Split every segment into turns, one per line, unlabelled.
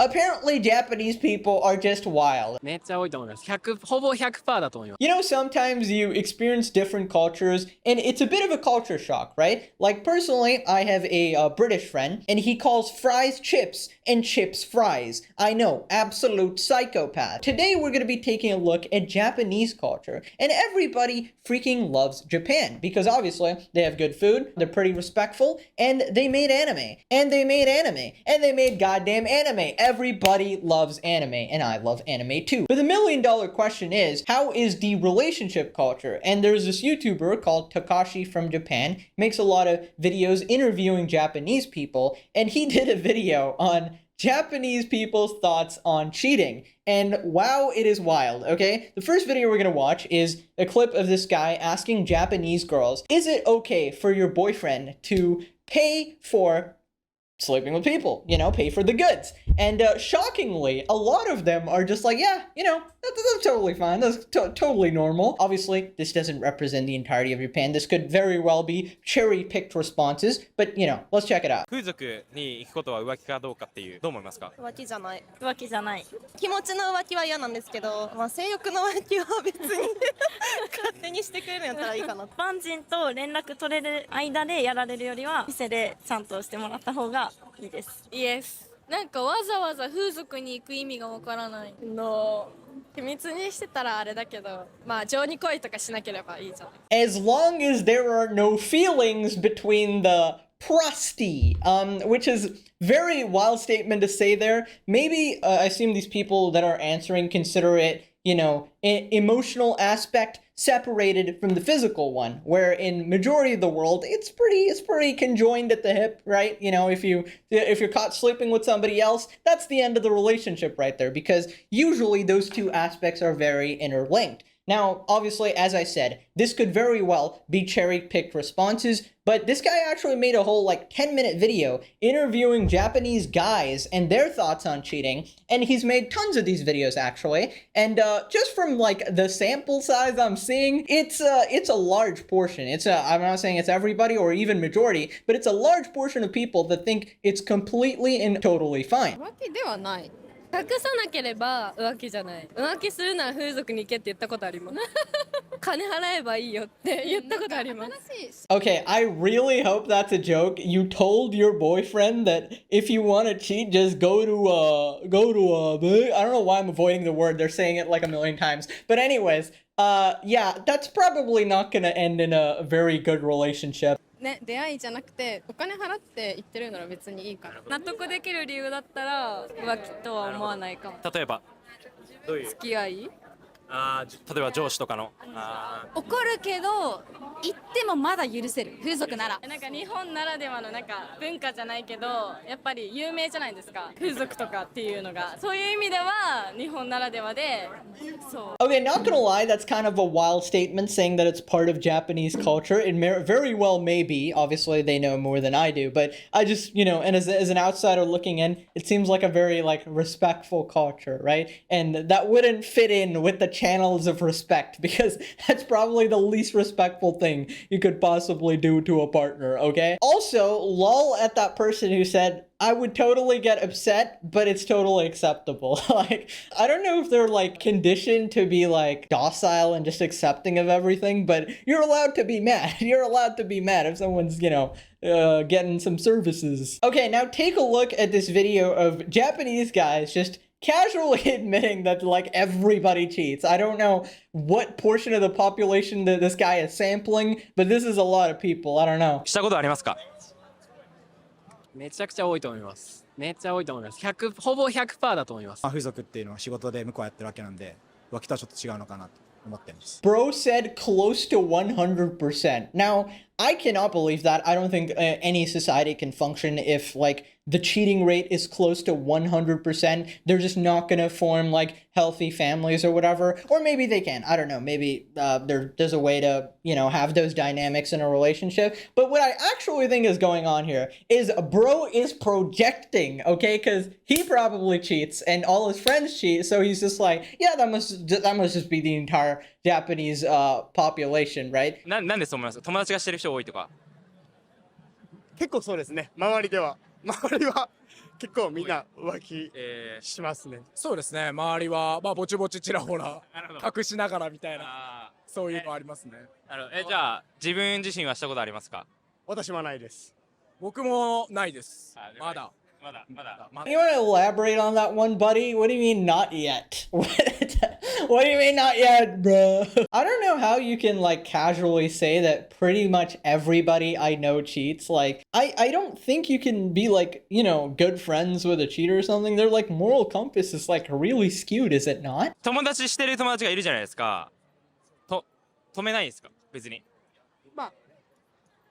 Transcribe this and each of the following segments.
Apparently, Japanese people are just wild.
めっちゃ多いと思います。ほぼ100%だと思います。
You know, sometimes you experience different cultures, and it's a bit of a culture shock, right? Like, personally, I have a British friend, and he calls fries chips and chips fries. I know, absolute psychopath. Today, we're going to be taking a look at Japanese culture, and everybody freaking loves Japan, because obviously, they have good food, they're pretty respectful, and they made anime. And they made anime. And they made goddamn anime. Everybody loves anime, and I love anime too. But the million-dollar question is, how is the relationship culture? And there's this YouTuber called Takashi from Japan, makes a lot of videos interviewing Japanese people, and he did a video on Japanese people's thoughts on cheating. And wow, it is wild, okay? The first video we're gonna watch is a clip of this guy asking Japanese girls, is it okay for your boyfriend to pay for sleeping with people, you know, pay for the goods? And shockingly, a lot of them are just like, yeah, you know, that's totally fine. That's totally normal. Obviously, this doesn't represent the entirety of Japan. This could very well be cherry-picked responses, but, you know, let's check it out.
風俗に行くことは浮気かどうかっていう、どう思いますか？
浮気じゃない。
浮気じゃない。
気持ちの浮気は嫌なんですけど、まあ、性欲の浮気は別に勝手にしてくれるんやったらいいかな。
一般人と連絡取れる間でやられるよりは店でちゃんとしてもらった方がいいです。
イエス。なんかわざわざ風俗に行く意味がわからないの。秘密にしてたらあれだけど、まあ情に恋とかしなければいいじゃない。
As long as there are no feelings between the prosty, which is very wild statement to say there. Maybe I assume these people that are answering consider it, you know, emotional aspect separated from the physical one, where in majority of the world it's pretty conjoined at the hip, right? You know, if you're caught sleeping with somebody else, that's the end of the relationship right there, because usually those two aspects are very interlinked. Now, obviously, as I said, this could very well be cherry-picked responses, but this guy actually made a whole, like, 10-minute video interviewing Japanese guys and their thoughts on cheating, and he's made tons of these videos, actually, and just from, like, the sample size I'm seeing, it's a large portion. I'm not saying it's everybody or even majority, but it's a large portion of people that think it's completely and totally fine.
浮気ではない。隠さなければ浮気じゃない。浮気するなら風俗に行けって言ったことあります。金払えばいいよって言ったことあります。
Okay, I really hope that's a joke. You told your boyfriend that if you want to cheat, just go to I don't know why I'm avoiding the word. They're saying it like a million times. But anyways, yeah, that's probably not gonna end in a very good relationship.
ね、出会いじゃなくてお金払って言ってるなら別にいいから。納得できる理由だったら浮気とは思わないかも。
例えばどういう？
付き合い？
例えば上司とかの。
怒るけど言ってもまだ許せる。風俗なら。
なんか日本ならではのなんか文化じゃないけど、やっぱり有名じゃないですか。風俗とかっていうのが、そういう意味では日本ならではで、そう。
Okay, not gonna lie, that's kind of a wild statement saying that it's part of Japanese culture. It very well may be. Obviously, they know more than I do, but I just, you know, and as an outsider looking in, it seems like a very, like, respectful culture, right? And that wouldn't fit in with the channels of respect, because that's probably the least respectful thing you could possibly do to a partner, okay? Also, lol at that person who said, I would totally get upset, but it's totally acceptable. Like, I don't know if they're, like, conditioned to be, like, docile and just accepting of everything, but you're allowed to be mad. You're allowed to be mad if someone's, you know, getting some services. Okay, now take a look at this video of Japanese guys just casually admitting that, like, everybody cheats. I don't know what portion of the population that this guy is sampling, but this is a lot of people. I don't know.
したことありますか？
めちゃくちゃ多いと思います。めっちゃ多いと思います。ほぼ100%だと思います。
風俗っていうのは仕事で向こうやってるわけなんで、浮気とはちょっと違うのかなと思ってます。
Bro said close to 100%. Now, I cannot believe that. I don't think any society can function if, like, the cheating rate is close to 100%. They're just not gonna form, like, healthy families or whatever. Or maybe they can. I don't know. Maybe there's a way to, you know, have those dynamics in a relationship. But what I actually think is going on here is bro is projecting, okay? Because he probably cheats and all his friends cheat. So he's just like, yeah, that must just be the entire Japanese population, right?
なんでそう思います？友達がしてる人多いとか。
結構そうですね。周りでは結構みんな浮気
え
しますね。
そうですね。周りは、まあ、ぼちぼちちらほら、
なるほど。
隠しながらみたいな、
あ
そういうのありますね。
なるほど。じゃあ、自分自身はしたことありますか？
私はないです。
僕もないです
あ。
まだ。
まだ、まだ。
まだ
You want to elaborate on that one, buddy? What do you mean not yet? What do you mean not yet, bro? I don't know how you can like casually say that pretty much everybody I know cheats. Like, I don't think you can be like, you know, good friends with a cheater or something. Their like moral compass is like really skewed, is it not?
友達してる友達がいるじゃないですか。止めないですか？別に。
まあ、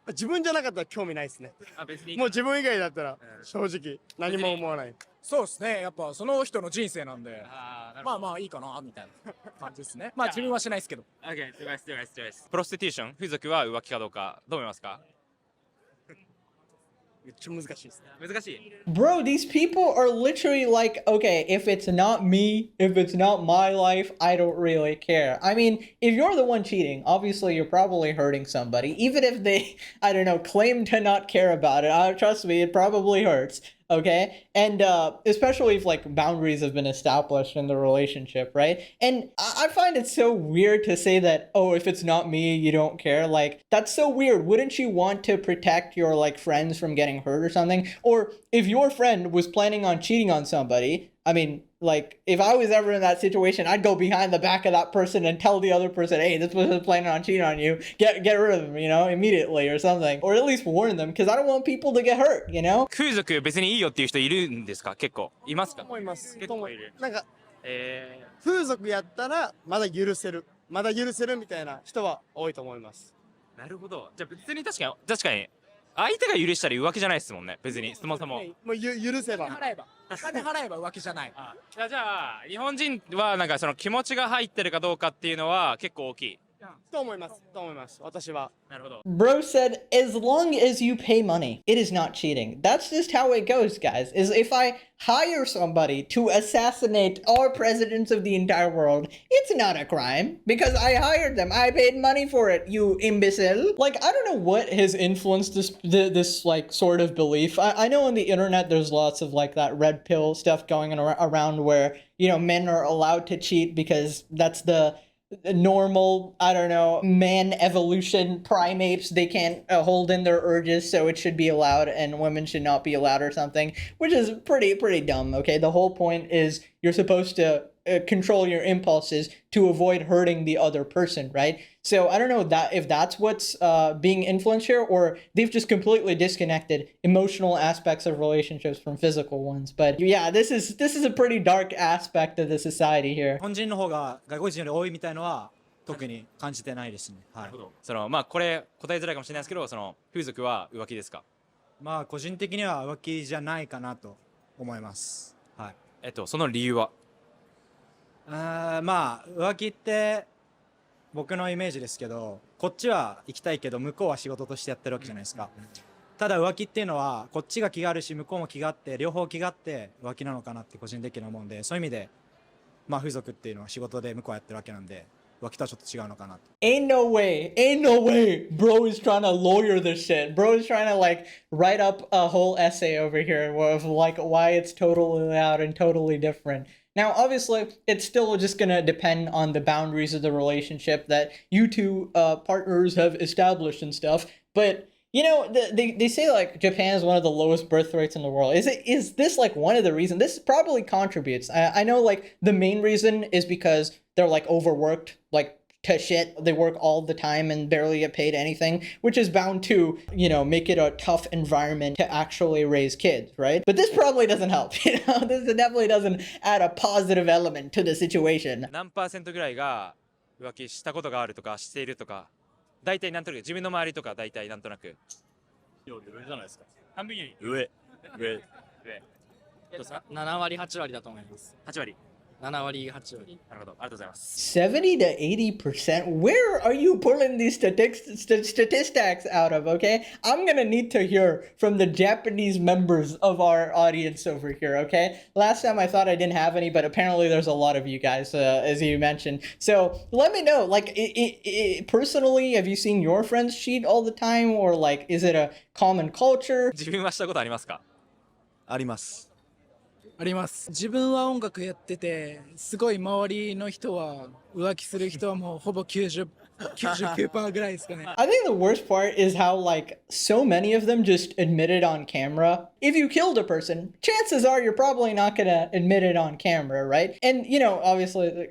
自分じゃなかったら興味ないですね。
あ、別に。
もう自分以外だったら正直何も思わない。
そうですね。やっぱその人の人生なんで、まあ
あーなるほど。
まあいいかなみたいな感じですね。まあ自分はしないですけど。
Okay, 了解です、了解です、了解です。プロスティテューション、風俗は浮気かどうか、どう思いますか？
めっちゃ難しいですね。
難しい。
Bro, these people are literally like, okay, if it's not me, if it's not my life, I don't really care. I mean, if you're the one cheating, obviously you're probably hurting somebody. Even if they, I don't know, claim to not care about it, trust me, it probably hurts. Okay, and especially if like boundaries have been established in the relationship, right? And I find it so weird to say that, oh, if it's not me, you don't care. Like, that's so weird. Wouldn't you want to protect your like friends from getting hurt or something? Or if your friend was planning on cheating on somebody, I mean, like, if I was ever in that situation, I'd go behind the back of that person and tell the other person, hey, this person's planning on cheating on you. Get rid of them, you know, immediately or something. Or at least warn them, because I don't want people to get hurt, you know?
風俗別にいいよっていう人いるんですか？結構。いますか？
思います。
結構いる。
なんか
え
風俗やったらまだ許せる。まだ許せるみたいな人は多いと思います。
なるほど。じゃあ別に確かに、相手が許したら浮気じゃないですもんね。別に、そもそも。
もう許せば。
金払えば浮気じゃない。
じゃあ、日本人はなんかその気持ちが入ってるかどうかっていうのは結構大きい。
と思います。と思います。私は。
なるほど。
Bro said, as long as you pay money, it is not cheating. That's just how it goes, guys. Is if I hire somebody to assassinate all presidents of the entire world, it's not a crime because I hired them. I paid money for it, you imbecile. Like, I don't know what has influenced this like sort of belief. I know on the internet there's lots of like that red pill stuff going around where, you know, men are allowed to cheat because that's the normal, I don't know, man evolution, primates, they can't hold in their urges, so it should be allowed and women should not be allowed or something, which is pretty dumb. Okay, the whole point is you're supposed to control your impulses to avoid hurting the other person, right? So I don't know that if that's what's being influenced here, or they've just completely disconnected emotional aspects of relationships from physical ones. But yeah, this is a pretty dark aspect of the society here.
日本人の方が外国人より多いみたいのは特に感じてないですね。はい。
そのまあこれ答えづらいかもしれないですけど、その風俗は浮気ですか？
まあ個人的には浮気じゃないかなと思います。はい。
その理由は？
まあ浮気って僕のイメージですけど、こっちは行きたいけど向こうは仕事としてやってるわけじゃないですか。ただ浮気っていうのはこっちが気があるし向こうも気があって両方気があって浮気なのかなって個人的に思うんで、そういう意味でまあ風俗っていうのは仕事で向こうはやってるわけなんで浮気とはちょっと違うのかなと。
Ain't no way, bro is trying to lawyer this shit. Bro is trying to like write up a whole essay over here of like why it's totally loud and totally different. Now, obviously, it's still just gonna depend on the boundaries of the relationship that you two partners have established and stuff. But you know, they say like Japan is one of the lowest birth rates in the world. Is this like one of the reasons? This probably contributes. I know like the main reason is because they're like overworked, like to shit. They work all the time and barely get paid anything, which is bound to, you know, make it a tough environment to actually raise kids, right? But this probably doesn't help, you know? This definitely doesn't add a positive element to the situation.
何%ぐらいが浮気したことがあるとかしているとか、大体なんとなく自分の周りとか大体なんとなく。
上じゃないですか。
半分より
上。
7割8割だと思います。
8割。
7割8割。
なるほど。ありがとうございます。
70 to 80%? Where are you pulling these statistics out of, okay? I'm gonna need to hear from the Japanese members of our audience over here, okay? Last time I thought I didn't have any, but apparently there's a lot of you guys, as you mentioned. So let me know, like, personally, have you seen your friends cheat all the time? Or, like, is it a common culture?
自分はしたことありますか？
あります。
あります。自分は音楽やってて、すごい周りの人は浮気する人はもうほぼ99%ぐらいですかね。
I think the worst part is how, like, so many of them just admit it on camera. If you killed a person, chances are you're probably not gonna admit it on camera, right? And, you know, obviously,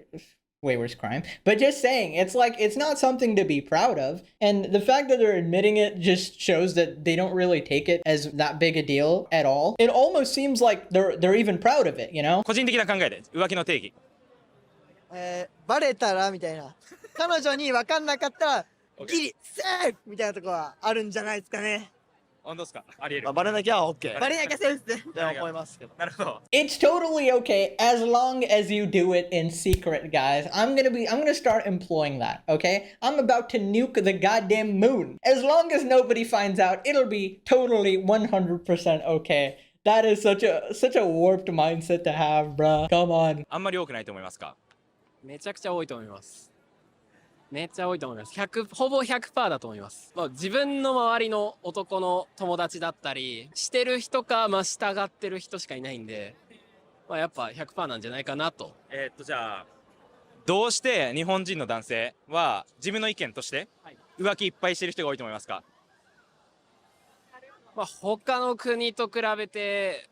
way worse crime. But just saying, it's like, it's not something to be proud of. And the fact that they're admitting it just shows that they don't really take it as that big a deal at all. It almost seems like they're even proud of it, you know?
個人的な考えで浮気の定義。
バレたらみたいな。彼女に分かんなかったら、ギリ、セーフみたいなところはあるんじゃないですかね。
本当ですか？ありえる。
バレなきゃ OK。バレなきゃセーフって思いますけど。
なるほど。
It's totally okay as long as you do it in secret, guys. I'm gonna start employing that, okay? I'm about to nuke the goddamn moon. As long as nobody finds out, it'll be totally 100% okay. That is such a warped mindset to have, bruh. Come on.
あんまり多くないと思いますか？
めちゃくちゃ多いと思います。めっちゃ多いと思います。ほぼ100%だと思います。まあ、自分の周りの男の友達だったり、してる人か、まあ、従ってる人しかいないんで、まあ、やっぱ100%なんじゃないかなと。
じゃあ、どうして日本人の男性は自分の意見として浮気いっぱいしてる人が多いと思いますか？
まあ、他の国と比べて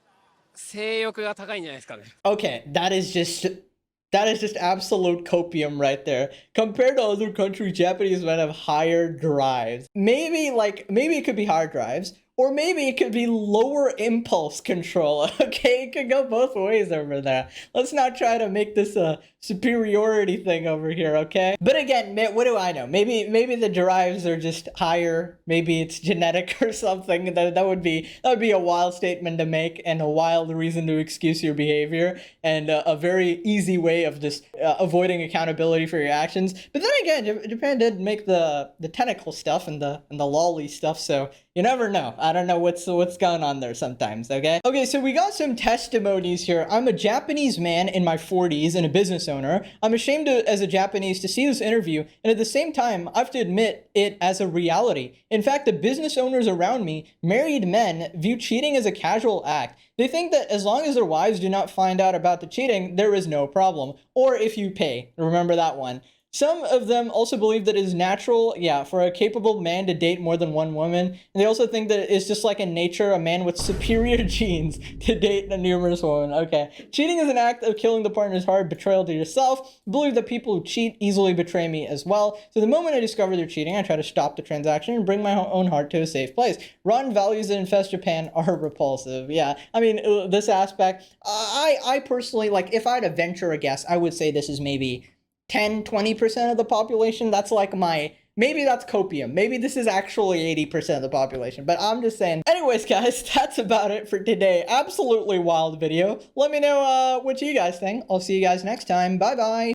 性欲が高いんじゃないですかね。
Okay, that is just absolute copium right there. Compared to other countries, Japanese men have higher drives. Maybe it could be hard drives, or maybe it could be lower impulse control. Okay, it could go both ways over there. Let's not try to make this a superiority thing over here, okay? But again, what do I know? Maybe the drives are just higher. Maybe it's genetic or something. That would be a wild statement to make and a wild reason to excuse your behavior and a very easy way of just avoiding accountability for your actions. But then again, Japan did make the tentacle stuff and the lolly stuff, so you never know. I don't know what's going on there sometimes, okay? Okay, so we got some testimonies here. I'm a Japanese man in my 40s and a business owner. I'm ashamed as a Japanese to see this interview, and at the same time, I have to admit it as a reality. In fact, the business owners around me, married men, view cheating as a casual act. They think that as long as their wives do not find out about the cheating, there is no problem. Or if you pay. Remember that one. Some of them also believe that it is natural, for a capable man to date more than one woman. And they also think that it's just like in nature, a man with superior genes to date a numerous woman. Okay. Cheating is an act of killing the partner's heart, betrayal to yourself. I believe that people who cheat easily betray me as well. So the moment I discover they're cheating, I try to stop the transaction and bring my own heart to a safe place. Rotten values that infest Japan are repulsive. Yeah. I mean, this aspect, I personally, like, if I had to venture a guess, I would say this is maybe 10-20% of the population. That's like maybe that's copium. Maybe this is actually 80% of the population, but I'm just saying. Anyways, guys, that's about it for today. Absolutely wild video. Let me know what you guys think. I'll see you guys next time. Bye bye.